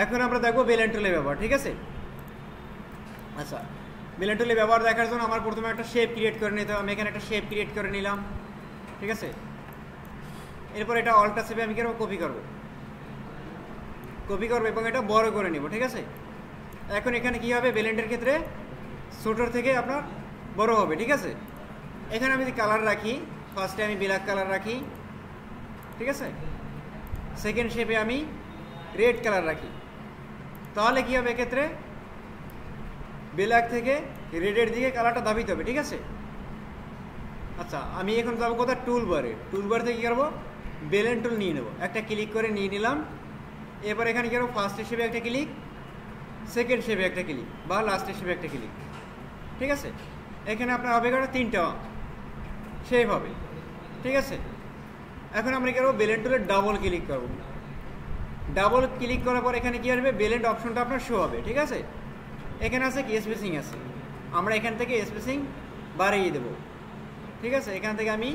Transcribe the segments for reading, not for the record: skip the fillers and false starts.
এখন আমরা দেখবো বেলেন টুলের ব্যবহার, ঠিক আছে? আচ্ছা, বেলেন টুলের ব্যবহার দেখার জন্য আমার প্রথমে একটা শেপ ক্রিয়েট করে নিতে হবে। আমি এখানে একটা শেপ ক্রিয়েট করে নিলাম, ঠিক আছে? এরপর এটা অল্টা শেপে আমি কিরকম কপি করব এবং এটা বড় করে নিব, ঠিক আছে? এখন এখানে কি হবে, বেলেন্ডের ক্ষেত্রে ছোটোর থেকে আপনার বড় হবে, ঠিক আছে? এখানে আমি যদি কালার রাখি, ফার্স্টে আমি ব্ল্যাক কালার রাখি, ঠিক আছে? সেকেন্ড শেপে আমি রেড কালার রাখি, তাহলে কি হবে, এক্ষেত্রে ব্ল্যাক থেকে রেডের দিকে কালারটা ধাবিত হবে, ঠিক আছে? আচ্ছা, আমি এখন যাবো কোথায়, টুলবার থেকে কী করবো, বেলেন টুল নিয়ে নেবো, একটা ক্লিক করে নিয়ে নিলাম। এরপর এখানে কী করবো, ফার্স্ট শেপে একটা ক্লিক, সেকেন্ড শেপে একটা ক্লিক, বা লাস্টের শেপে একটা ক্লিক, ঠিক আছে? এখানে আপনার হবে তিনটা শেপ হবে, ঠিক আছে? এখন আমরা কী করবো, বেলেন টুলের ডাবল ক্লিক করবো। ডাবল ক্লিক করার পর এখানে কী আসবে, বেলেন্ড অপশনটা আপনার শো হবে, ঠিক আছে? এখানে আছে কি স্পেসিং আছে, আমরা এখান থেকে স্পেসিং বাড়িয়ে দেবো, ঠিক আছে? এখান থেকে আমি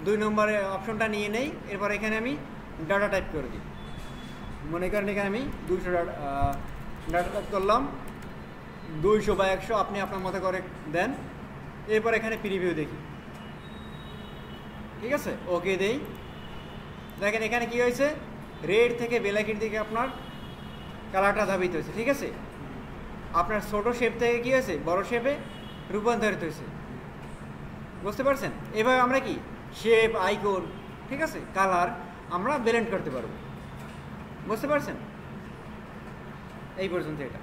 2 নম্বরের অপশনটা নিয়ে নেই। এরপর এখানে আমি ডাটা টাইপ করে দিই, মনে করেন এখানে আমি 200 ডাটা টাইপ করলাম, 200 বা 100 আপনি আপনার মতো করে দেন। এরপর এখানে প্রিভিউ দেখি, ঠিক আছে? ওকে দেই। দেখেন এখানে কি হয়েছে, রেড থেকে ব্ল্যাকের দিকে আপনার কালারটা ধাবিত হয়েছে, ঠিক আছে? আপনার ছোটো শেপ থেকে কী হয়েছে, বড় শেপে রূপান্তরিত হয়েছে, বুঝতে পারছেন? এভাবে আমরা কি শেপ, আইকন, ঠিক আছে, কালার আমরা ব্লেন্ড করতে পারবো, বুঝতে পারছেন? এই পর্যন্ত এটা।